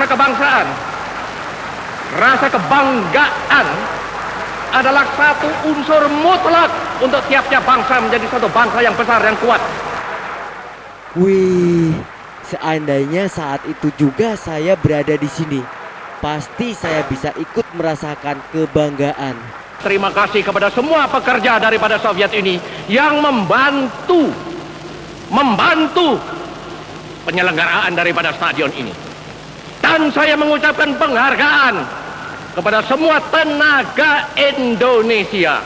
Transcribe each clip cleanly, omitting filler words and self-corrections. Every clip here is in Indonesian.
kebangsaan, rasa kebanggaan adalah satu unsur mutlak untuk tiap-tiap bangsa menjadi satu bangsa yang besar, yang kuat. Wih, seandainya saat itu juga saya berada di sini, pasti saya bisa ikut merasakan kebanggaan. Terima kasih kepada semua pekerja daripada Soviet Uni yang membantu penyelenggaraan daripada stadion ini. Dan saya mengucapkan penghargaan kepada semua tenaga Indonesia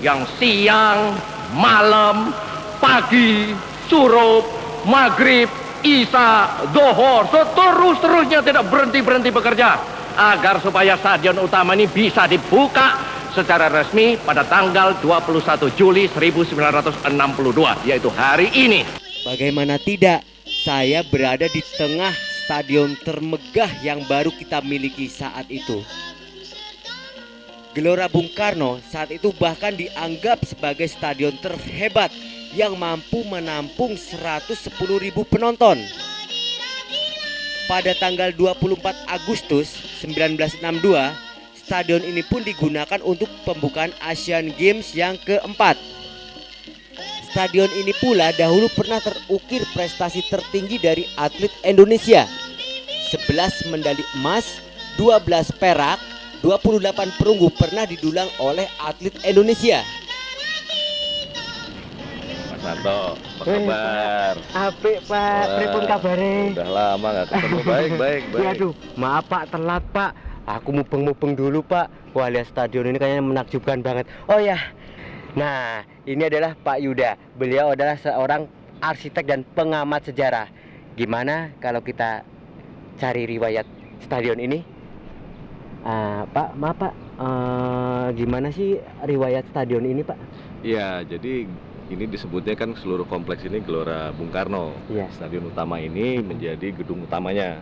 yang siang, malam, pagi, surup, maghrib, isya, zuhur, seterusnya tidak berhenti bekerja agar supaya stadion utama ini bisa dibuka secara resmi pada tanggal 21 Juli 1962, yaitu hari ini. Bagaimana tidak, saya berada di tengah stadion termegah yang baru kita miliki saat itu. Gelora Bung Karno saat itu bahkan dianggap sebagai stadion terhebat yang mampu menampung 110.000 penonton. Pada tanggal 24 Agustus 1962, stadion ini pun digunakan untuk pembukaan Asian Games yang keempat. Stadion ini pula dahulu pernah terukir prestasi tertinggi dari atlet Indonesia. 11 medali emas, 12 perak, 28 perunggu pernah didulang oleh atlet Indonesia. Mas Santo, apa kabar? Apik Pak, pripun kabare? Udah lama nggak ketemu. Baik. Waduh, maaf Pak, telat Pak. Aku mubeng dulu Pak. Wah, lihat stadion ini kayaknya menakjubkan banget. Oh ya, nah ini adalah Pak Yuda. Beliau adalah seorang arsitek dan pengamat sejarah. Gimana kalau kita cari riwayat stadion ini? Pak, maaf Pak, gimana sih riwayat stadion ini Pak? Iya, jadi ini disebutnya kan seluruh kompleks ini Gelora Bung Karno. Iya. Stadion utama ini menjadi gedung utamanya.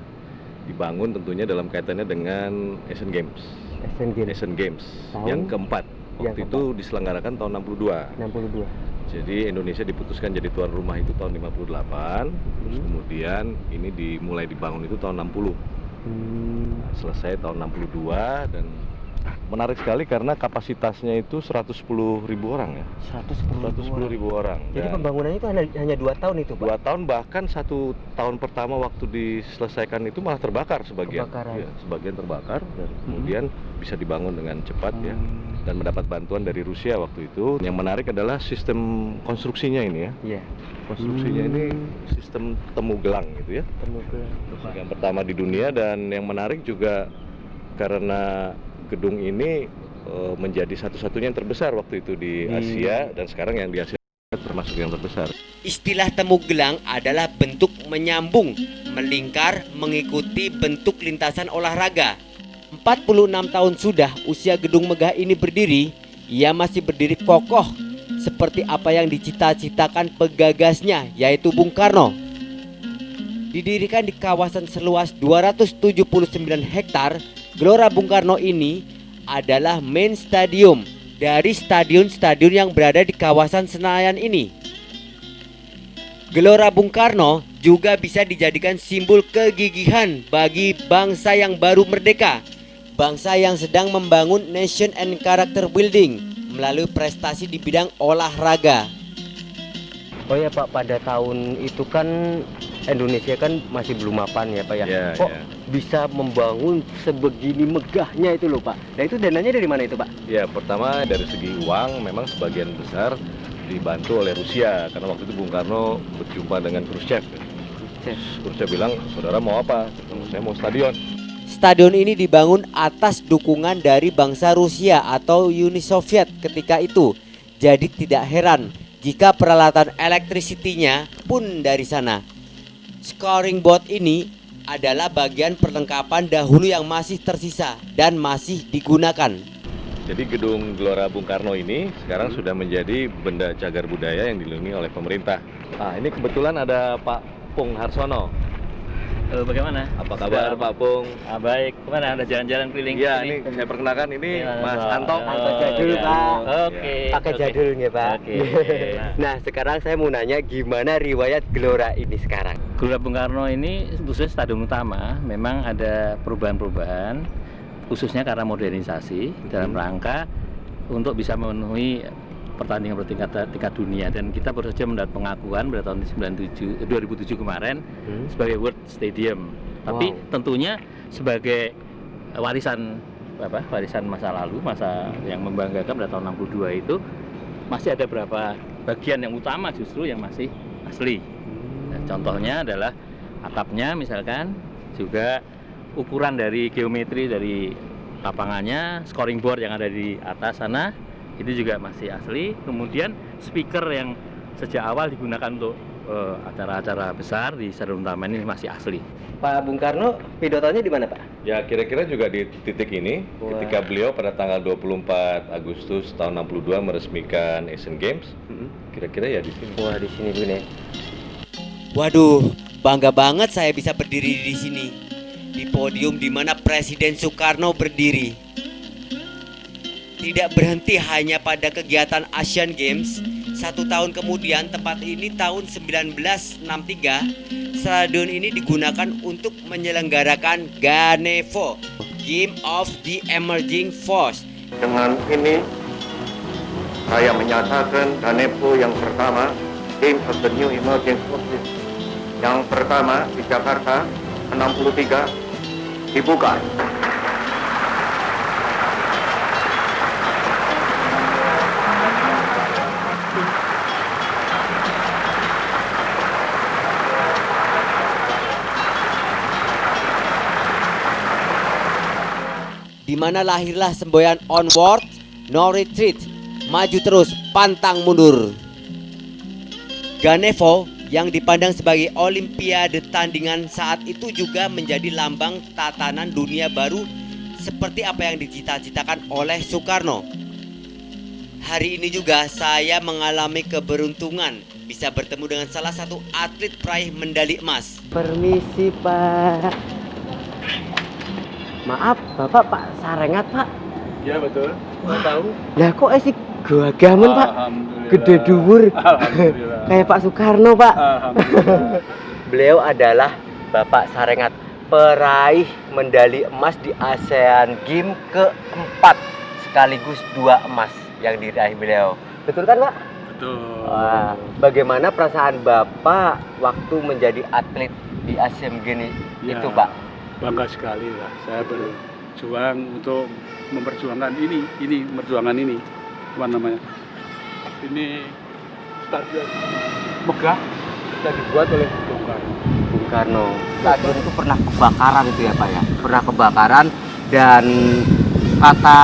Dibangun tentunya dalam kaitannya dengan Asian Games. Asian Games yang keempat. Waktu itu diselenggarakan tahun 62. Jadi Indonesia diputuskan jadi tuan rumah itu tahun 58. Terus kemudian ini dimulai dibangun itu tahun 60. Selesai tahun 62 dan menarik sekali karena kapasitasnya itu 110.000 orang ya. 110.000 orang. Jadi pembangunannya itu hanya 2 tahun itu Pak? 2 tahun, bahkan 1 tahun pertama waktu diselesaikan itu malah terbakar sebagian. Ya, sebagian terbakar dan kemudian bisa dibangun dengan cepat ya. Dan mendapat bantuan dari Rusia waktu itu. Yang menarik adalah sistem konstruksinya ini ya. Iya. Konstruksinya ini sistem temu gelang gitu ya. Temu gelang. Yang pertama di dunia, dan yang menarik juga karena gedung ini menjadi satu-satunya yang terbesar waktu itu di Asia, dan sekarang yang di Asia termasuk yang terbesar. Istilah temu gelang adalah bentuk menyambung, melingkar, mengikuti bentuk lintasan olahraga. 46 tahun sudah usia gedung megah ini berdiri, ia masih berdiri kokoh seperti apa yang dicita-citakan pegagasnya, yaitu Bung Karno. Didirikan di kawasan seluas 279 hektar, Gelora Bung Karno ini adalah main stadium dari stadion-stadion yang berada di kawasan Senayan ini. Gelora Bung Karno juga bisa dijadikan simbol kegigihan bagi bangsa yang baru merdeka, bangsa yang sedang membangun nation and character building melalui prestasi di bidang olahraga. Oh ya Pak, pada tahun itu kan Indonesia kan masih belum mapan ya Pak ya. Kok bisa membangun sebegini megahnya itu loh Pak. Nah itu dananya dari mana itu Pak? Ya, pertama dari segi uang memang sebagian besar dibantu oleh Rusia, karena waktu itu Bung Karno berjumpa dengan Khrushchev. Khrushchev bilang, saudara mau apa? Saya mau stadion. Stadion ini dibangun atas dukungan dari bangsa Rusia atau Uni Soviet ketika itu. Jadi tidak heran jika peralatan elektrisitinya pun dari sana. Scoring board ini adalah bagian perlengkapan dahulu yang masih tersisa dan masih digunakan. Jadi gedung Gelora Bung Karno ini sekarang sudah menjadi benda cagar budaya yang dilindungi oleh pemerintah. Nah, ini kebetulan ada Pak Pung Harsono. Bagaimana? Apa kabar Pak Pung? Baik. Kemana? Udah jalan-jalan keliling? Iya, ini saya perkenalkan ini Mas Anto. Anto Jadul, Pak. Oke. Pakai jadul nggih, Pak. Oke. Nah, sekarang saya mau nanya gimana riwayat Gelora ini sekarang? Gelora Bung Karno ini khususnya stadion utama memang ada perubahan-perubahan khususnya karena modernisasi dalam rangka untuk bisa memenuhi pertandingan bertingkat dunia, dan kita baru saja mendapat pengakuan pada tahun 2007 kemarin sebagai World Stadium. Tapi tentunya sebagai warisan masa lalu, masa yang membanggakan pada tahun 62 itu masih ada beberapa bagian yang utama justru yang masih asli. Nah, contohnya adalah atapnya misalkan, juga ukuran dari geometri dari lapangannya, scoring board yang ada di atas sana itu juga masih asli. Kemudian speaker yang sejak awal digunakan untuk acara-acara besar di stadion utama ini masih asli. Pak Bung Karno pidatonya di mana, Pak? Ya kira-kira juga di titik ini ketika beliau pada tanggal 24 Agustus tahun 62 meresmikan Asian Games. Kira-kira ya di sini. Wah, di sini dulu nih. Waduh, bangga banget saya bisa berdiri di sini. Di podium di mana Presiden Soekarno berdiri. Tidak berhenti hanya pada kegiatan Asian Games. 1 tahun kemudian, tepat ini tahun 1963, stadion ini digunakan untuk menyelenggarakan Ganevo, Game of the Emerging Force. Dengan ini, saya menyatakan Ganevo yang pertama, Game of the New Emerging Forces, yang pertama di Jakarta, 63, dibuka. Di mana lahirlah semboyan onward, no retreat, maju terus, pantang mundur. Ganevo yang dipandang sebagai olimpiade tandingan saat itu juga menjadi lambang tatanan dunia baru seperti apa yang dicita-citakan oleh Soekarno. Hari ini juga saya mengalami keberuntungan bisa bertemu dengan salah satu atlet peraih medali emas. Permisi, Pak. Maaf, Bapak Pak Sarengat, Pak. Ya betul. Tahu? Lah kok esi gagamen, Pak? Gede dhuwur. Alhamdulillah. Kayak Pak Soekarno, Pak. Alhamdulillah. Beliau adalah Bapak Sarengat, peraih medali emas di ASEAN Games keempat, sekaligus 2 emas yang diraih beliau. Betul kan, Pak? Betul. Wah, bagaimana perasaan Bapak waktu menjadi atlet di Asian Games itu, Pak? Bangga sekali lah, saya berjuang untuk memperjuangkan memperjuangkan ini, apa namanya? Ini stadion megah sudah dibuat oleh Bung Karno. Bung Karno. Stadion itu pernah kebakaran itu ya, Pak ya? Pernah kebakaran, dan kata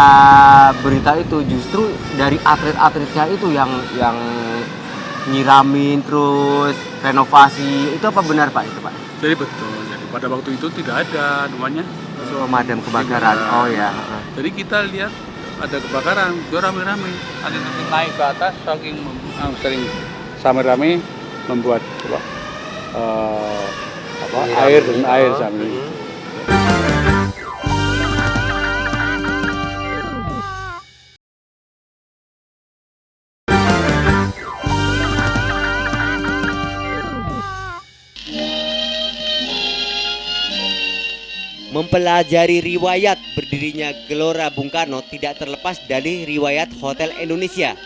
berita itu justru dari atlet-atletnya itu yang nyiramin terus renovasi. Itu apa benar, Pak, itu, Pak? Jadi betul. Jadi pada waktu itu tidak ada namanya Pemadam kebakaran. Oh ya. Jadi kita lihat ada kebakaran, itu rame-rame. Ada yang naik ke atas, saking sering rame-rame membuat air dan air sambil. Mempelajari riwayat berdirinya Gelora Bung Karno tidak terlepas dari riwayat Hotel Indonesia.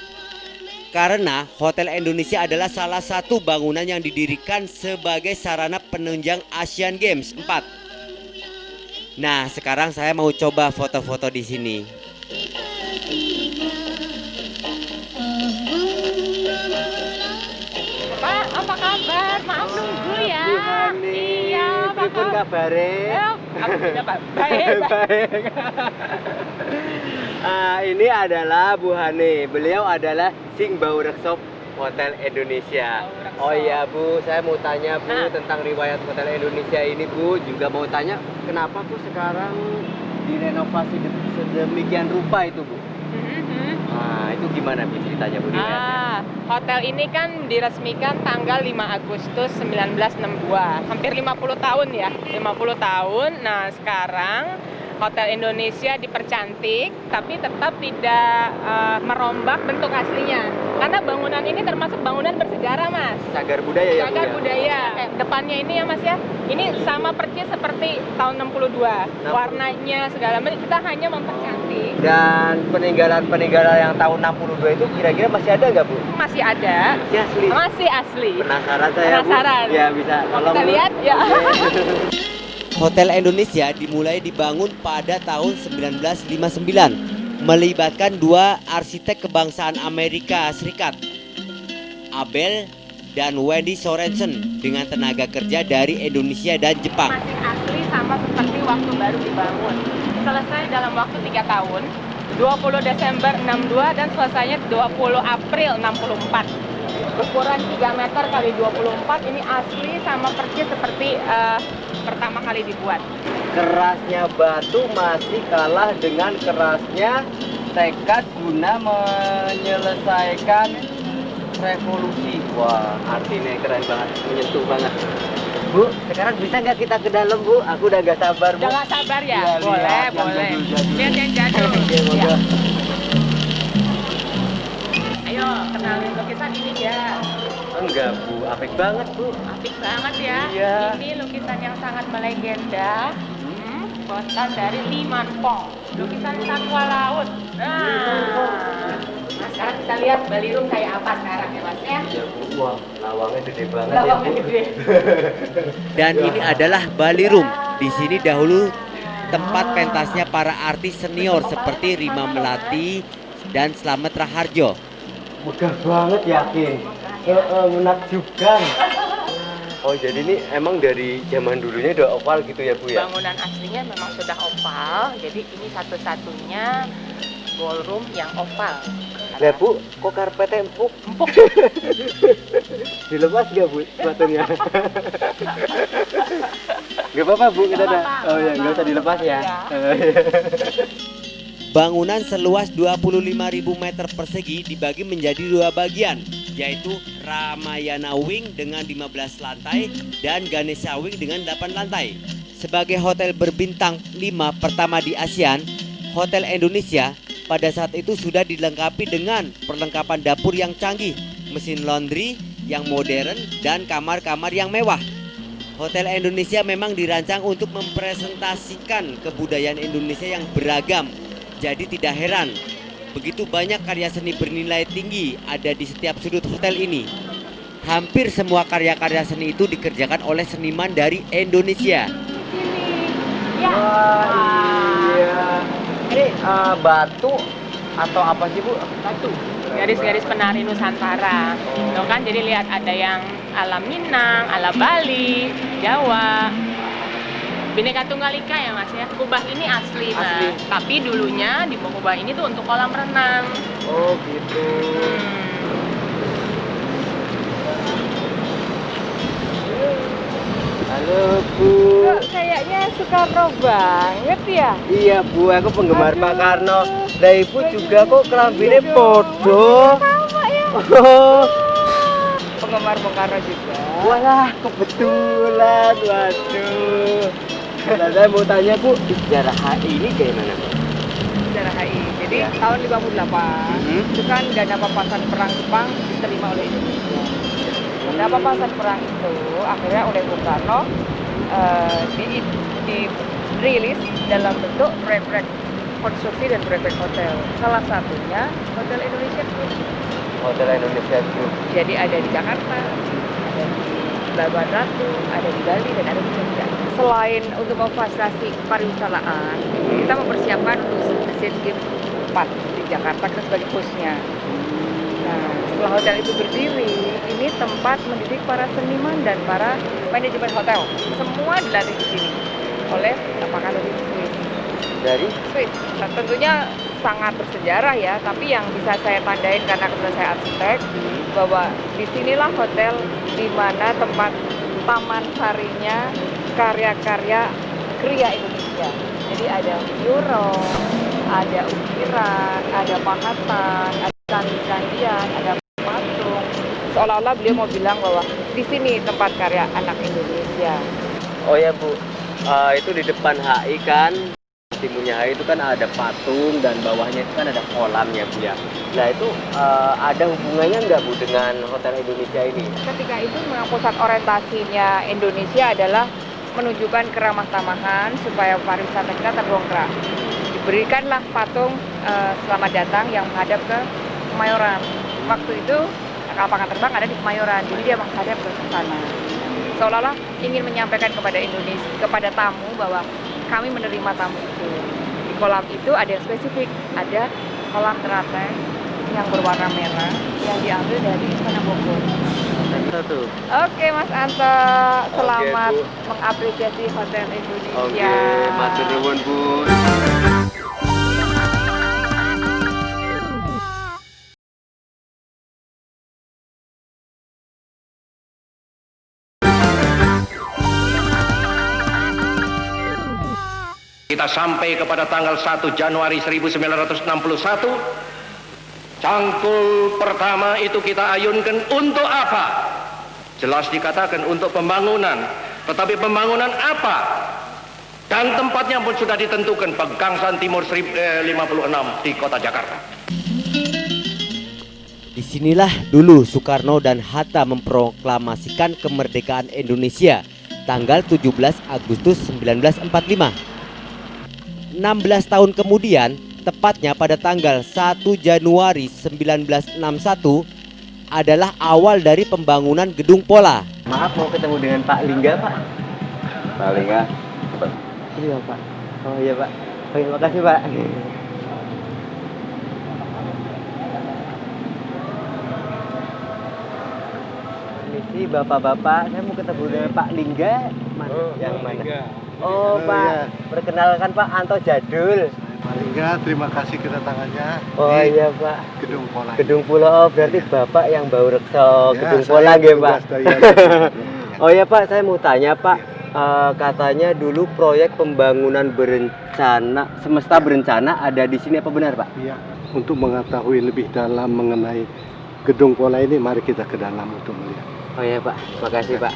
Karena Hotel Indonesia adalah salah satu bangunan yang didirikan sebagai sarana penunjang Asian Games 4. Nah, sekarang saya mau coba foto-foto di sini. Pak, apa kabar? Maaf nunggu ya. Iya, apa kabare? Alhamdulillah, Pak. Baik. Ini adalah Bu Hani. Beliau adalah Sing Bau Rekso Hotel Indonesia. Oh iya, Bu, saya mau tanya, Bu, tentang riwayat Hotel Indonesia ini, Bu. Juga mau tanya kenapa, Bu, sekarang direnovasi sedemikian rupa itu, Bu? Itu gimana, Bu, ceritanya, Bu? Hotel ini kan diresmikan tanggal 5 Agustus 1962. Hampir 50 tahun ya, 50 tahun. Nah, sekarang Hotel Indonesia dipercantik, tapi tetap tidak merombak bentuk aslinya. Karena bangunan ini termasuk bangunan bersejarah, Mas. Cagar budaya ya, Bu, Cagar ya? budaya. Depannya ini ya, Mas ya. Ini sama persis seperti tahun 62. Warnanya segala macam, kita hanya mempercantik. Dan peninggalan-peninggalan yang tahun 62 itu kira-kira masih ada nggak, Bu? Masih ada. Masih asli? Masih asli. Penasaran saya, Penasaran. Bu? Ya, bisa. Tolong, Kita Bu. lihat ya. Hotel Indonesia dimulai dibangun pada tahun 1959, melibatkan dua arsitek kebangsaan Amerika Serikat, Abel dan Wendy Sorensen, dengan tenaga kerja dari Indonesia dan Jepang. Masih asli sama seperti waktu baru dibangun. Selesai dalam waktu 3 tahun, 20 Desember 62 dan selesainya 20 April 64. Ukuran 3 meter kali 24, ini asli sama persis seperti pertama kali dibuat. Kerasnya batu masih kalah dengan kerasnya tekad guna menyelesaikan revolusi. Wah, artinya keren banget, menyentuh banget. Bu, sekarang bisa nggak kita ke dalam, Bu? Aku udah gak sabar, Bu. Udah gak sabar ya? Iya, Boleh, lihat yang boleh. jadul-jadul. Lihat yang jadul. Oke, Ya. moga. Ayo, kenalin lukisan ini ya. Enggak, Bu. Apik banget, Bu. Apik banget ya. Iya. Ini lukisan yang sangat melegenda. Buatan dari Limanpong. Lukisan satwa laut. Nah, sekarang kita lihat Balirum kayak apa sekarang ya, Mas ya. Ya, Bu. Wah, lawangnya gede banget Lawangnya ya, Bu. gede. Dan ini adalah Balirum. Di sini dahulu tempat pentasnya para artis senior seperti Rima Melati dan Slamet Raharjo. Megah banget, yakin. Menakjubkan. Oh, jadi ini emang dari zaman dulunya udah oval gitu ya, Bu ya? Bangunan aslinya memang sudah oval, jadi ini satu-satunya ballroom yang oval. Lah, Bu, kok karpetnya empuk? Dilepas nggak, Bu, sepatunya? Nggak apa-apa, Bu, kita Nggak dah. apa-apa, Oh ya, nggak nggak usah apa-apa. dilepas ya. Bangunan seluas 25.000 meter persegi dibagi menjadi 2 bagian, yaitu Ramayana Wing dengan 15 lantai dan Ganesha Wing dengan 8 lantai. Sebagai hotel berbintang 5 pertama di ASEAN, Hotel Indonesia pada saat itu sudah dilengkapi dengan perlengkapan dapur yang canggih, mesin laundry yang modern, dan kamar-kamar yang mewah. Hotel Indonesia memang dirancang untuk mempresentasikan kebudayaan Indonesia yang beragam. Jadi tidak heran, begitu banyak karya seni bernilai tinggi ada di setiap sudut hotel ini. Hampir semua karya-karya seni itu dikerjakan oleh seniman dari Indonesia. Ya. Wah, iya. Ini batu atau apa sih, Bu? Batu. Garis-garis penari Nusantara. Tuh kan, jadi lihat ada yang ala Minang, ala Bali, Jawa. Bhinneka Tunggal Ika ya, Mas ya. Kubah ini asli, Mas. Asli. Tapi dulunya di kubah ini tuh untuk kolam renang. Oh, gitu. Halo, Bu. Kok kayaknya Soekarno banget ya? Iya, Bu, aku penggemar Pak Karno. Lah, Ibu juga kok kelambine podo. Sama ya. Oh. Penggemar Bung Karno juga. Walah, kebetulan. Waduh. Nah, saya mau tanya, Bu, sejarah HI ini kayak mana, Bu? Sejarah HI. Jadi tahun 58 itu kan dana papasan perang Jepang diterima oleh Indonesia. Dana papasan perang itu akhirnya oleh Bung Karno dirilis dalam bentuk proyek konstruksi dan proyek hotel. Salah satunya Hotel Indonesia Group. Hotel Indonesia Group. Jadi ada di Jakarta, ada di Pelabuhan Ratu, ada di Bali, dan ada di Jogja. Selain untuk memfasilitasi pariwisataan, kita mempersiapkan untuk Asian Games 4 di Jakarta kita sebagai hostnya. Nah, setelah hotel itu berdiri, ini tempat mendidik para seniman dan para manajemen hotel. Semua dilatih di sini oleh pakar dari Swiss. Dari Swiss. Nah, tentunya sangat bersejarah ya, tapi yang bisa saya tandain karena kebetulan saya arsitek, bahwa disinilah hotel di mana tempat taman sarinya karya-karya kria Indonesia. Jadi ada mural, ada ukiran, ada pahatan, ada candi-candian, ada patung, seolah-olah beliau mau bilang bahwa di sini tempat karya anak Indonesia. Oh ya Bu, itu di depan HI kan, timunya HI itu kan ada patung dan bawahnya itu kan ada kolamnya Bu ya. Nah itu ada hubungannya nggak Bu dengan Hotel Indonesia ini? Ketika itu memang pusat orientasinya Indonesia adalah menunjukkan keramah tamahan supaya pariwisata kita terdongkrak. Diberikanlah patung selamat datang yang menghadap ke Kemayoran. Waktu itu lapangan terbang ada di Kemayoran, jadi dia menghadap ke sana. Seolah-olah ingin menyampaikan kepada Indonesia, kepada tamu bahwa kami menerima tamu itu. Di kolam itu ada yang spesifik, ada kolam teratai yang berwarna merah yang diambil dari Istana Bogor. Satu. Oke Mas Anto, selamat Bu. mengapresiasi Hotel Indonesia. Oke, matur nuwun Bu. Kita sampai kepada tanggal 1 Januari 1961. Cangkul pertama itu kita ayunkan untuk apa? Jelas dikatakan untuk pembangunan. Tetapi pembangunan apa? Dan tempatnya pun sudah ditentukan, Pegangsaan Timur 56 di kota Jakarta. Disinilah dulu Soekarno dan Hatta memproklamasikan kemerdekaan Indonesia tanggal 17 Agustus 1945. 16 tahun kemudian, tepatnya pada tanggal 1 Januari 1961 adalah awal dari pembangunan Gedung Pola. Maaf, mau ketemu dengan Pak Lingga Pak. Pak Lingga. Iya Pak. Oh iya Pak. Oke, makasih Pak. Permisi bapak-bapak, saya mau ketemu dengan Pak Lingga. Yang mana? Lingga. Oh Pak, perkenalkan Pak Anto Jadul. Pak Lingga, terima kasih kedatangannya Oh di iya Pak. Gedung Pola. Gedung Pola, oh berarti Bapak yang bau rekso Ya, Gedung saya Pola nggih Pak. tugas dari- Oh ya Pak, saya mau tanya Pak, katanya dulu proyek pembangunan berencana, semesta berencana ada di sini, apa benar Pak? Iya, untuk mengetahui lebih dalam mengenai Gedung Pola ini, mari kita ke dalam untuk melihat. Oh ya Pak, makasih Pak.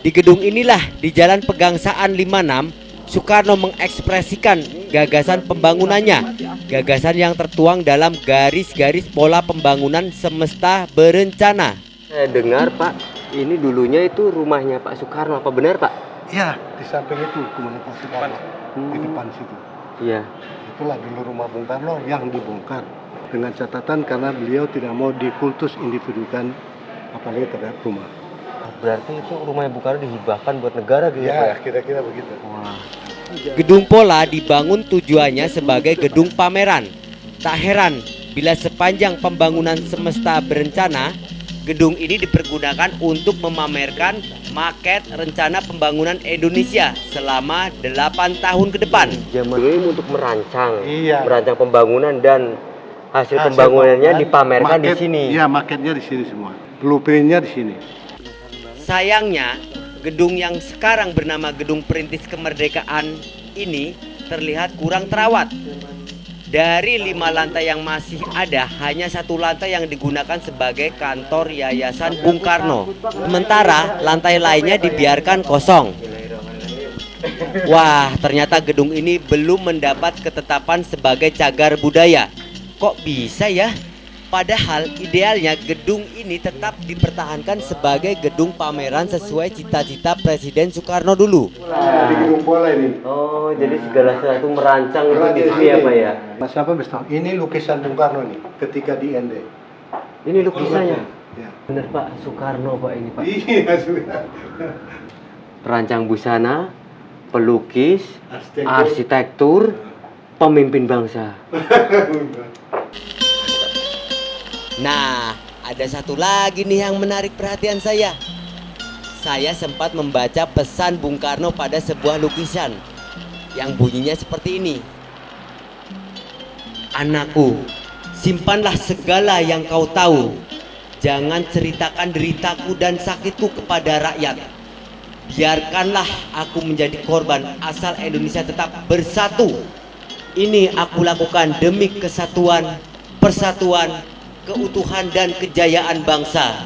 Di gedung inilah di Jalan Pegangsaan 56, Soekarno mengekspresikan gagasan pembangunannya. Gagasan yang tertuang dalam garis-garis pola pembangunan semesta berencana. Saya dengar Pak, ini dulunya itu rumahnya Pak Soekarno, apa benar Pak? Iya, di samping itu rumahnya Pak Soekarno, di depan situ. Iya. Itulah dulu rumah Bung Karno yang dibongkar dengan catatan karena beliau tidak mau dikultus individukan apalagi terhadap rumah. Berarti itu rumahnya Bung Karno dihibahkan buat negara gitu Pak? Ya, kira-kira begitu. Wah. Gedung Pola dibangun tujuannya sebagai gedung pameran. Tak heran bila sepanjang pembangunan semesta berencana, gedung ini dipergunakan untuk memamerkan maket rencana pembangunan Indonesia selama 8 tahun ke depan. Zaman dulu ini untuk merancang, Iya. merancang pembangunan dan hasil Hasil pembangunannya pembangunan, dipamerkan di market- sini. Iya, marketnya di sini semua. Blueprintnya di sini. Sayangnya, gedung yang sekarang bernama Gedung Perintis Kemerdekaan ini terlihat kurang terawat. Dari 5 lantai yang masih ada, hanya 1 lantai yang digunakan sebagai kantor Yayasan Bung Karno. Sementara lantai lainnya dibiarkan kosong. Wah, ternyata gedung ini belum mendapat ketetapan sebagai cagar budaya. Kok bisa ya? Padahal idealnya gedung ini tetap dipertahankan sebagai gedung pameran sesuai cita-cita Presiden Soekarno dulu. Di Gedung Pola ini. Oh, jadi segala sesuatu merancang itu di sini ya Pak ya? Mas apa Besta? Ini lukisan Bung Karno nih ketika di ND. Ini lukisannya. Ya. Bener Pak, Soekarno Pak ini Pak. Iya sudah. Perancang busana, pelukis, Arsitektur. arsitektur, pemimpin bangsa. Nah, ada satu lagi nih yang menarik perhatian saya. Saya sempat membaca pesan Bung Karno pada sebuah lukisan yang bunyinya seperti ini. Anakku, simpanlah segala yang kau tahu. Jangan ceritakan deritaku dan sakitku kepada rakyat. Biarkanlah aku menjadi korban asal Indonesia tetap bersatu. Ini aku lakukan demi kesatuan, persatuan, keutuhan dan kejayaan bangsa.